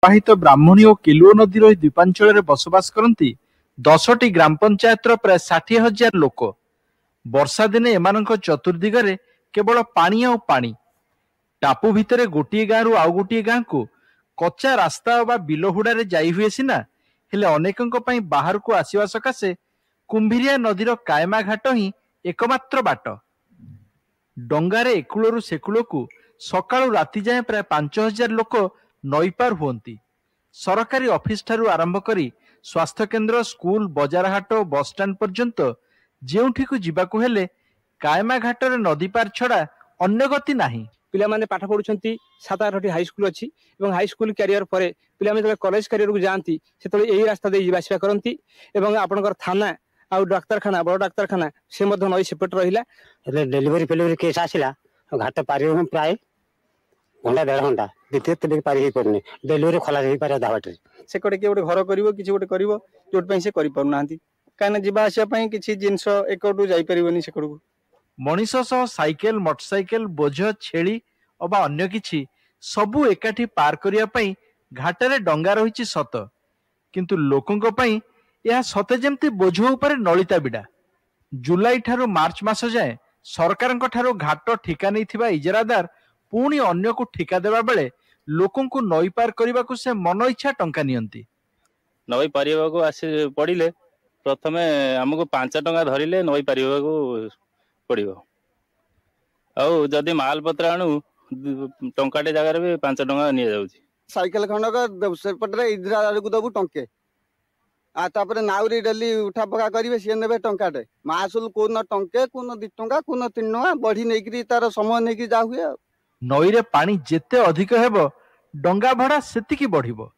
प्रवाहित ब्राह्मणी और केलुओ नदी द्वीपांचल बसवास करती 10टी ग्राम पंचायत प्राय 60,000 लोक। वर्षा दिने एम चतुर्दिगरे केवल पानी आ पानी। टापू भितर गोटे गाँव आउ गोटे गाँ को कच्चा रास्ता बा बिलहुड़ा जाई हुए सिना, हेले अनेकों बाहर को आसवा सकाशे कुंभिरिया नदीर कायमा घाट ही एकमात्र बाट। डंगारे एकुलू सेकुल को सकाळु राति जाए प्राय 5,000 लोक नई पार हुंती। सरकारी ऑफिस ठारू आरंभ करी स्वास्थ्य केन्द्र, स्कूल, बजार हाट, बस स्टैंड पर्यंत जेउठी को जीवाकु हेले कायमा घाटर नदी पार छड़ा अन्य गति नाही। पिला माने पाठ पढुछंती 7-8टी हाई स्कूल अछि एवं हाई स्कूल कैरियर परे पिला माने कॉलेज कैरियर को जानती सेतले एही रास्ता दे जीवासिया करंती एवं आपनकर थाना आ डाक्तरखाना बड़ डाक्तरखाना से मध्य नई सेपट रहिला। डेलीवरी केस आसिला घाट पारि प्राय घंटा 1.5 घंटा द्वितीय तक पारि ही पड़ने डेलीवरी खोला जाई पारे दावटे से कोटे के गोटे घर करिवो किछि गोटे करिवो जोट पई से करि पारु नांती काना जीवा आसिया पई किछि जिंस एकटू जाई परिवनी से कोडू मनीष सह साइकेल, मोटरसाइकेल, बोझ, छेली अबा अन्य किछि सबु एकाठी पार करिया पई घाटरे डंगा रहिछि सत, किंतु लोकंक पई यह सते जेमती बोझ ऊपर नलिता बिडा। जुलाई ठारू मार्च मास जाए सरकारक ठारू घाट ठिका नैथिबा इजरादार पुणी अन्य को ठिका देबा बेले लोकन को नई पार करबा को से मन इच्छा टंका नियंती। नई पारिबा को आसी पड़िले प्रथमे हमको 5 टंका धरिले नई पारिबा को पड़िबो। आउ जदि माल पत्र आणु टंकाटे जगह भी 5 टंका निया जाउची। साइकेल खंडक सेपटे इजरादार को दबु टंके आ तापर नाउरी डेली उठा पका करिवे से नेबे टंकाटे मासुल को न टंके को न 2 टंका को न 3 टंका बढ़ी नेकरी तार समय नेकी जा हुए। नई रे पानी जेते अधिक हेबो डंगा भड़ा सेतिकी बढ़िबो।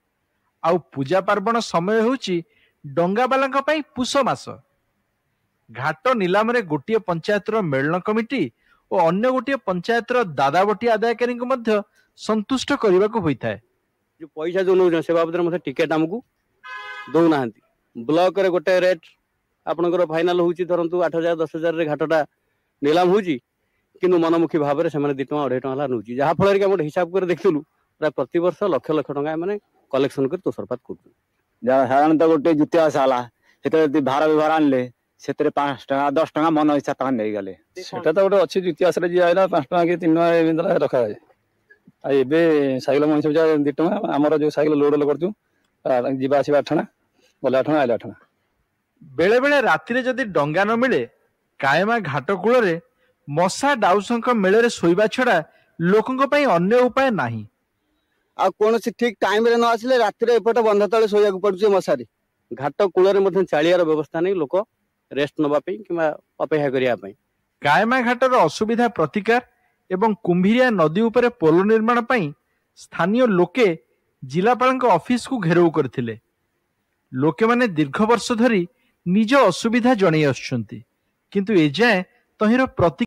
आउ पूजा पार्वण समय होउची डंगा बालांक पई पुष मास। घाट नीलाम रे गोटिए पंचायत रो मेलन कमिटी और अन्य गोटिए पंचायत रो दादाबटी आदायकारी को मध्य संतुष्ट करबा को होइथाय। जो पैसा जो नौ से बाबद मते टिकेट हमकु दउ नाहंती। ब्लॉक रे गोटे रेट आपनकर फाइनल होउची धरंतु 8,000 10,000 रे घाटटा नीलाम होउची किंतु मनमुखी भाव में से 2 टंका 2.5 टंका नौची जहाँ फल कि हिसाब कर देखलु प्राय प्रति वर्ष लक्ष लक्ष टंका मैंने कलेक्शन कर तोषरपात कर साधारणतः गोटे जुतिया आसाला से भार व्यवहार आनले से 5 टंका 10 टंका मन इच्छा तक नहीं गले सेटा तो गोटे अच्छी जुतिया आसरे जी आइला 5 टंका कि 3 टंका एमिंदला रखा है। आ एबे साइकेल मन से 2 टंका हमर जो साइकेल लोड करछु जीवा आसीबा 8 टंका बोला 8 टंका आइला 8 टंका। बेले बेले राति रे जदि डंगा न मिले कायमा घाट कूल रे मशा डाउसंक मेले शोइबा छड़ा लोकंक पई अन्य उपाय नाही। आ कोनोसी ठीक टाइम रे न आसिले राति रे एपटे बंध तळे सोया को पडुचे मशारी घाट कूल रे मधन चालियार व्यवस्था नहीं लोक रेस्ट नबा पई किबा अपेक्षा करिया पई। कायमा घाटर असुविधा प्रतिकार एवं कुंभिरिया नदी उपरे पोल निर्माण पई स्थानीय लोके जिलापालक ऑफिस को घेराव करथिले। लोके माने दीर्घ वर्ष धरी निज असुविधा जणै आछुंती, किंतु एजाए तहिर प्रति